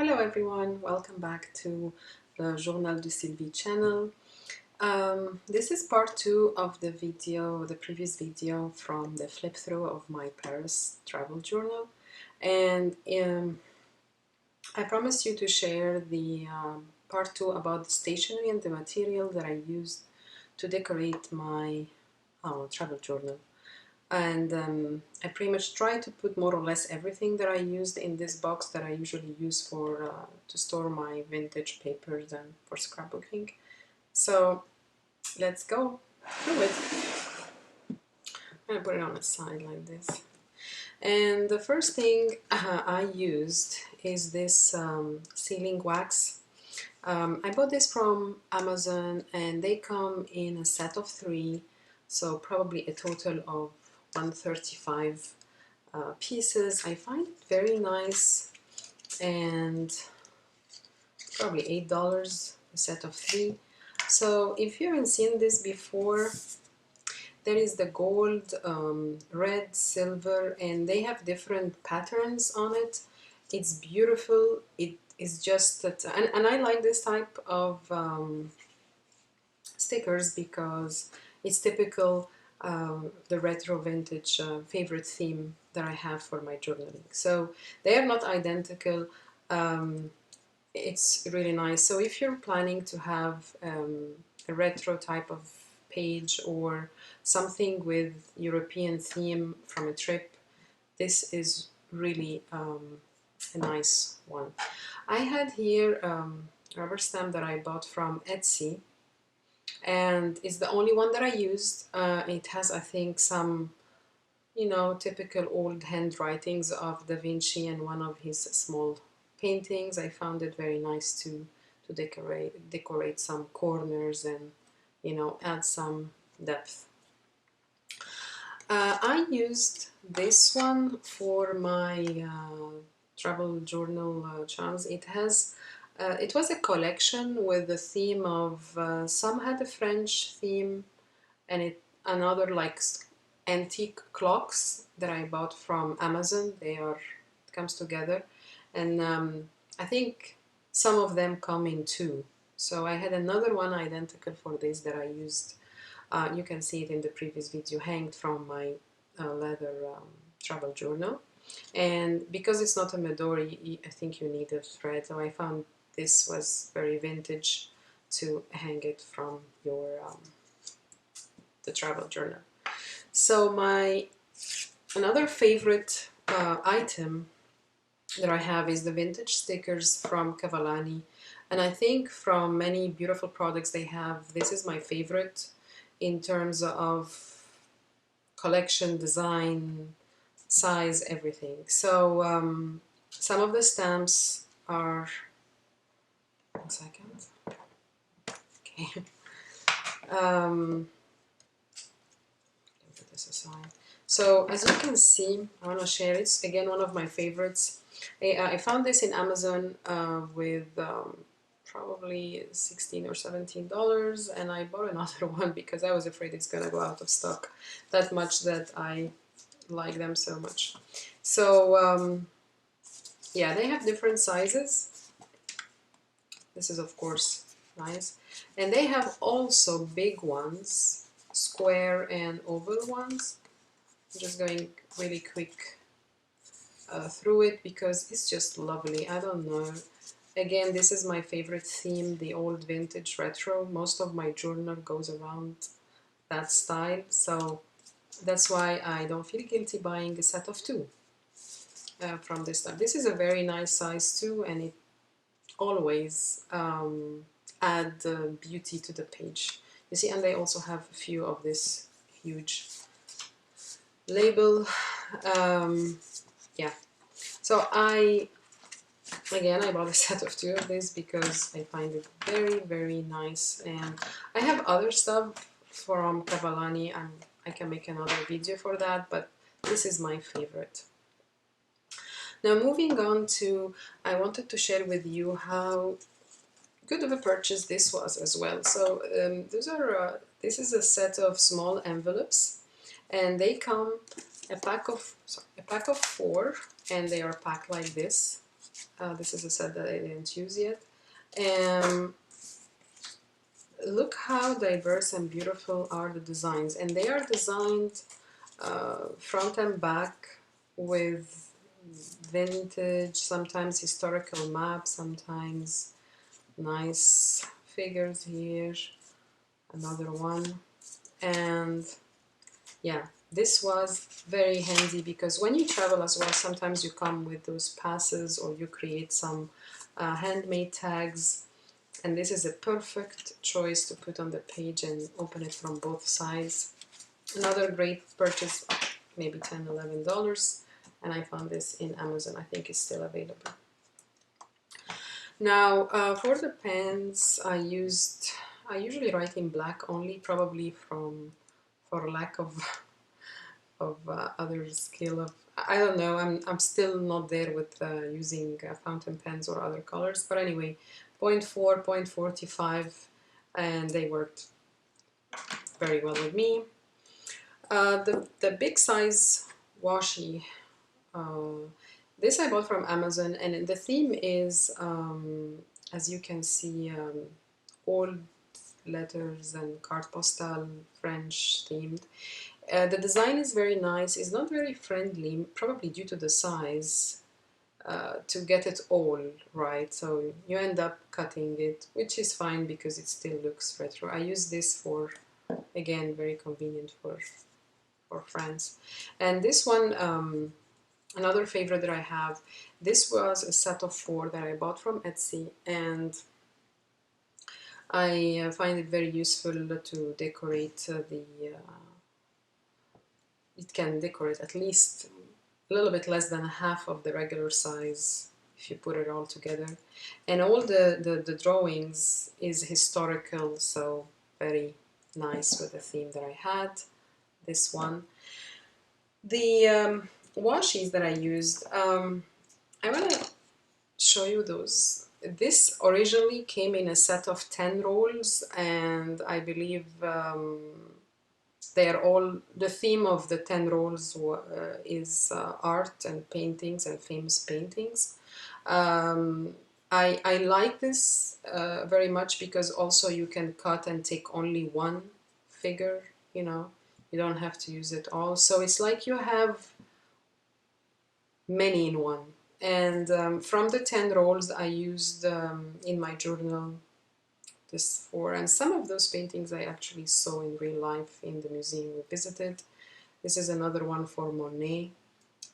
Hello everyone, welcome back to the Journal de Sylvie channel. This is part 2 of the previous video from the flip through of my Paris travel journal, and I promised you to share the part 2 about the stationery and the material that I used to decorate my travel journal. And I pretty much try to put more or less everything that I used in this box that I usually use for to store my vintage papers and for scrapbooking. So let's go through it. I'm gonna put it on the side like this. And the first thing I used is this sealing wax. I bought this from Amazon and they come in a set of 3, so probably a total of 135 pieces. I find it very nice, and probably $8 a set of 3. So if you haven't seen this before, there is the gold, red, silver, and they have different patterns on it. It's beautiful. It is just that, and I like this type of stickers because it's typical the retro vintage favorite theme that I have for my journaling. So they are not identical. It's really nice. So if you're planning to have a retro type of page or something with European theme from a trip, this is really a nice one. I had here a rubber stamp that I bought from Etsy, and it's the only one that I used. It has, I think, some, typical old handwritings of Da Vinci and one of his small paintings. I found it very nice to decorate some corners and, add some depth. I used this one for my travel journal charms. It was a collection with the theme of, some had a French theme, and another like antique clocks that I bought from Amazon. It comes together, and I think some of them come in 2. So I had another one identical for this that I used. You can see it in the previous video, hanged from my leather travel journal. And because it's not a Midori, I think you need a thread. So I found this was very vintage to hang it from your the travel journal. So another favorite item that I have is the vintage stickers from CAVALLINI, and I think from many beautiful products they have, this is my favorite in terms of collection, design, size, everything. So some of the stamps are, 1 second, okay, put this aside. So as you can see, I want to share it. It's again one of my favorites. I found this in Amazon with probably $16 or $17, and I bought another one because I was afraid it's gonna go out of stock. That much that I like them so much. So yeah, they have different sizes. This is of course nice, and they have also big ones, square and oval ones. I'm just going really quick through it because it's just lovely. I don't know. Again, this is my favorite theme, the old vintage retro. Most of my journal goes around that style, so that's why I don't feel guilty buying a set of 2 from this time. This is a very nice size too, and it always add beauty to the page. You see, and they also have a few of this huge label. Yeah, so I bought a set of 2 of these because I find it very, very nice, and I have other stuff from CAVALLINI, and I can make another video for that, but this is my favorite. Now moving on to, I wanted to share with you how good of a purchase this was as well. So this is a set of small envelopes, and they come a pack of 4, and they are packed like this. This is a set that I didn't use yet. And look how diverse and beautiful are the designs. And they are designed front and back with vintage, sometimes historical maps, sometimes nice figures here. Another one. And yeah, this was very handy because when you travel as well, sometimes you come with those passes or you create some handmade tags, and this is a perfect choice to put on the page and open it from both sides. Another great purchase, maybe $10, $11, and I found this in Amazon. I think it's still available. Now for the pens, I usually write in black only, probably for lack of other skill of, I don't know, I'm still not there with using fountain pens or other colors, but anyway, 0.4, 0.45, and they worked very well with me. The big size washi, this I bought from Amazon, and the theme is, as you can see, old letters and carte postale, French themed. The design is very nice. It's not very friendly, probably due to the size, to get it all right. So you end up cutting it, which is fine because it still looks retro. I use this for, again, very convenient for France. And this one, another favorite that I have, this was a set of 4 that I bought from Etsy, and I find it very useful to decorate it can decorate at least a little bit less than half of the regular size if you put it all together. And all the drawings is historical, so very nice with the theme that I had. This one. The washis that I used, I want to show you those. This originally came in a set of 10 rolls, and I believe they are all, the theme of the 10 rolls is art and paintings and famous paintings. I like this very much because also you can cut and take only one figure, you know, you don't have to use it all. So it's like you have many in one. And from the 10 rolls I used in my journal this 4, and some of those paintings I actually saw in real life in the museum we visited. This is another one for Monet,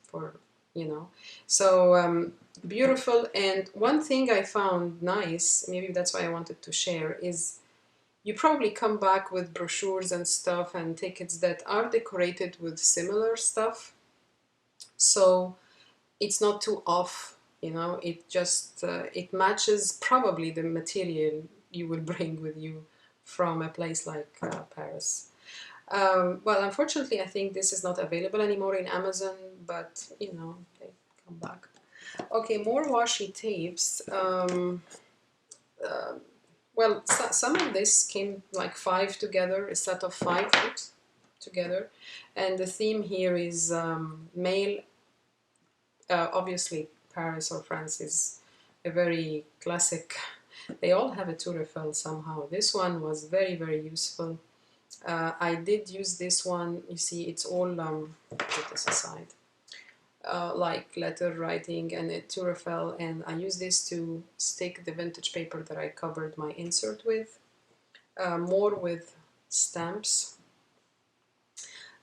for, you know, so beautiful. And one thing I found nice, maybe that's why I wanted to share, is you probably come back with brochures and stuff and tickets that are decorated with similar stuff, so it's not too off, you know, it just it matches probably the material you will bring with you from a place like Paris. Well, unfortunately, I think this is not available anymore in Amazon, but you know, they come back. Okay, more washi tapes. Well, some of this came like 5 together, a set of 5 books together, and the theme here is male. Obviously, Paris or France is a very classic. They all have a Tour Eiffel somehow. This one was very, very useful. I did use this one. You see, it's all, put this aside, like letter writing and a Tour Eiffel, and I use this to stick the vintage paper that I covered my insert with, more with stamps.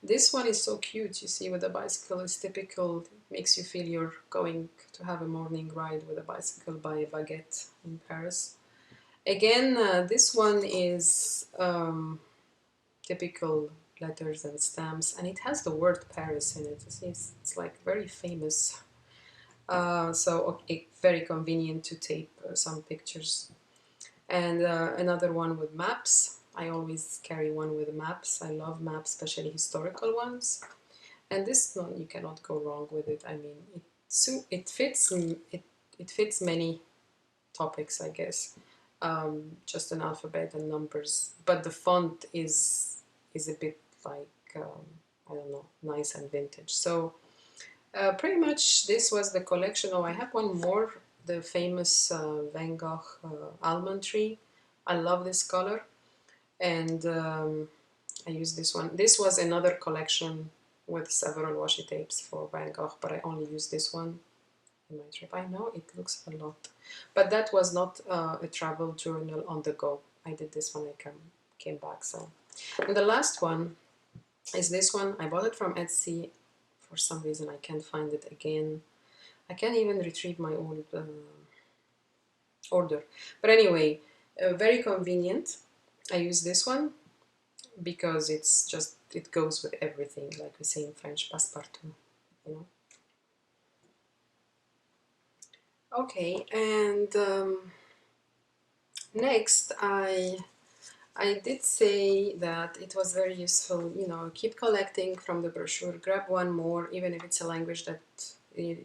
This one is so cute, you see, with a bicycle. It's typical, makes you feel you're going to have a morning ride with a bicycle by a baguette in Paris. Again, this one is typical letters and stamps, and it has the word Paris in it. It's like very famous. So okay, very convenient to tape some pictures. And another one with maps. I always carry one with maps. I love maps, especially historical ones. And this one, you cannot go wrong with it. I mean, it fits many topics, I guess. Just an alphabet and numbers, but the font is a bit like I don't know, nice and vintage. So pretty much this was the collection. Oh, I have one more the famous Van Gogh almond tree. I love this color, and I use this one. This was another collection with several washi tapes for Van Gogh, but I only use this one in my trip. I know it looks a lot, but that was not a travel journal on the go. I did this when I came back. So, and the last one is this one. I bought it from Etsy. For some reason I can't find it again. I can't even retrieve my old order. But anyway, very convenient. I use this one because it's just, it goes with everything, like we say in French, passe-partout, you know. Okay, and next I did say that it was very useful, you know, keep collecting from the brochure, grab one more, even if it's a language that you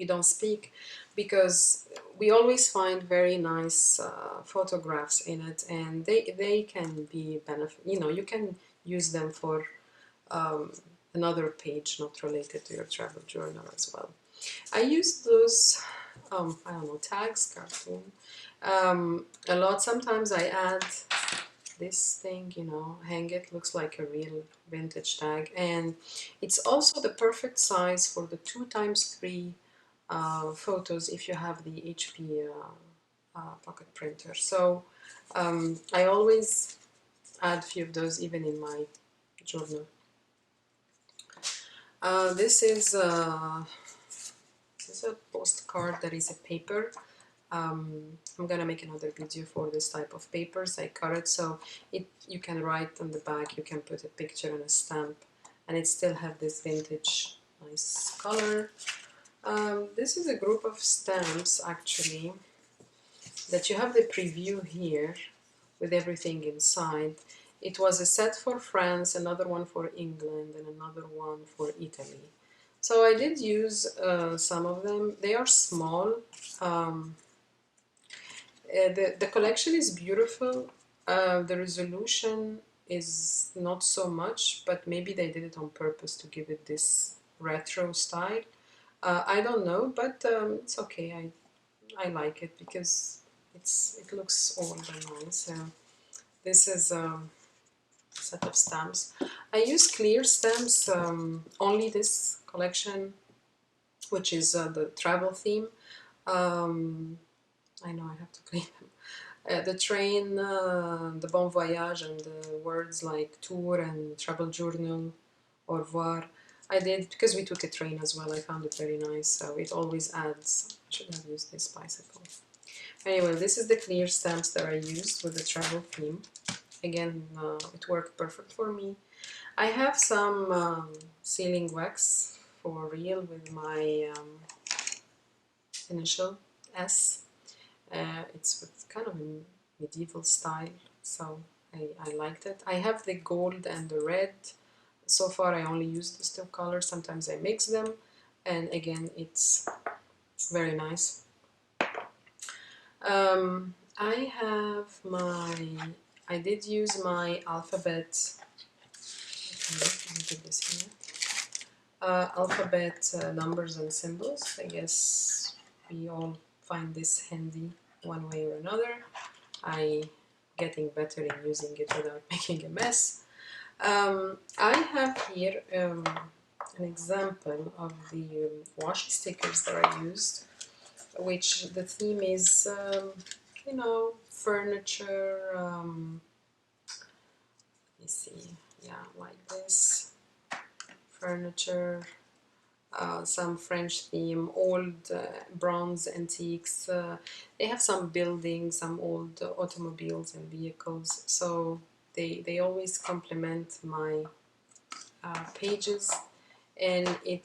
don't speak, because we always find very nice photographs in it, and they can be benefit, you know, you can use them for another page not related to your travel journal as well. I use those, I don't know, tags, cartoon, a lot. Sometimes I add this thing, you know, hang it, looks like a real vintage tag, and it's also the perfect size for the 2x3 photos if you have the HP pocket printer. So I always add a few of those even in my journal. This is a postcard that is a paper. I'm gonna make another video for this type of papers. I cut it so you can write on the back, you can put a picture and a stamp, and it still have this vintage nice color. This is a group of stamps actually that you have the preview here with everything inside. It was a set for France, another one for England, and another one for Italy. So I did use some of them. They are small. The collection is beautiful. The resolution is not so much, but maybe they did it on purpose to give it this retro style. I don't know, but it's okay. I like it because it looks old and nice. So this is a set of stamps. I use clear stamps, only this collection, which is the travel theme. I know I have to clean them. The train, the bon voyage, and the words like tour and travel journal, au revoir. I did, because we took a train as well, I found it very nice, so it always adds. I should have used this bicycle. Anyway, this is the clear stamps that I used with the travel theme. Again, it worked perfect for me. I have some sealing wax for real with my initial S. It's with kind of a medieval style, so I liked it. I have the gold and the red. So far I only use these two colors. Sometimes I mix them, and again it's very nice. I did use my alphabet. Okay, let me put this here. Alphabet numbers and symbols. I guess we all find this handy one way or another. I getting better in using it without making a mess. I have here an example of the washi stickers that I used, which the theme is, you know, furniture. Let me see, yeah, like this, furniture. Some French theme, old bronze antiques. They have some buildings, some old automobiles and vehicles. So they always complement my pages, and it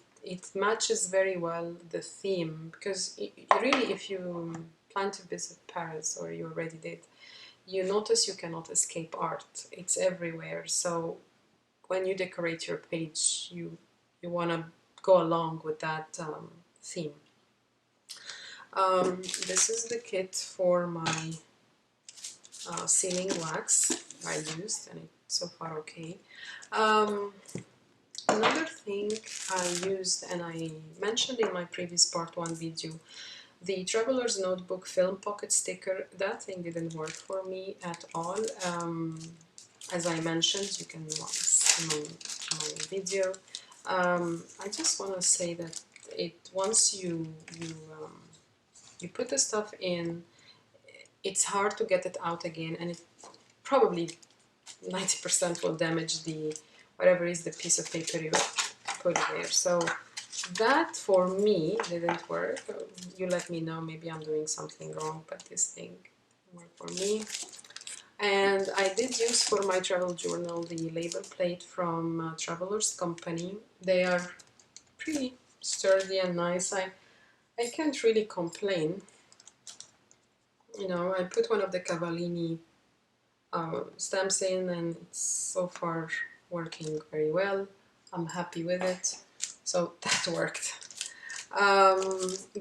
matches very well the theme, because really, if you plan to visit Paris, or you already did, you notice you cannot escape art. It's everywhere. So when you decorate your page, you want to go along with that theme. This is the kit for my sealing wax I used, and it's so far okay. another thing I used, and I mentioned in my previous part 1 video, the Traveler's Notebook film pocket sticker. That thing didn't work for me at all. As I mentioned, you can see my video. I just want to say that once you put the stuff in, it's hard to get it out again, and it probably 90% will damage the whatever is the piece of paper you put there. So that for me didn't work. You let me know, maybe I'm doing something wrong, but this thing worked for me. And I did use for my travel journal the label plate from Traveler's company. They are pretty sturdy and nice. I can't really complain. You know, I put one of the Cavallini stamps in, and it's so far working very well. I'm happy with it. So that worked.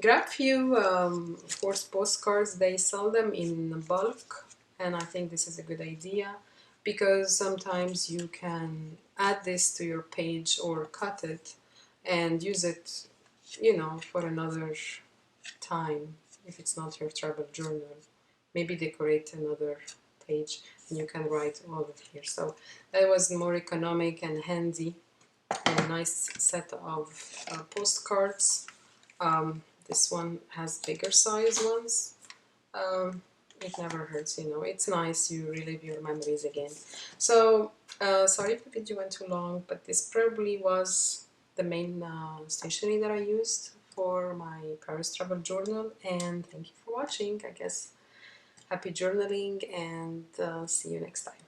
Grab few, of course, postcards. They sell them in bulk, and I think this is a good idea because sometimes you can add this to your page or cut it and use it, you know, for another time if it's not your travel journal. Maybe decorate another page and you can write all of here. So that was more economic and handy, and a nice set of postcards. This one has bigger size ones. It never hurts, you know. It's nice, you relive your memories again. So sorry if the video went too long, but this probably was the main stationery that I used for my Paris travel journal, and thank you for watching. I guess happy journaling, and see you next time.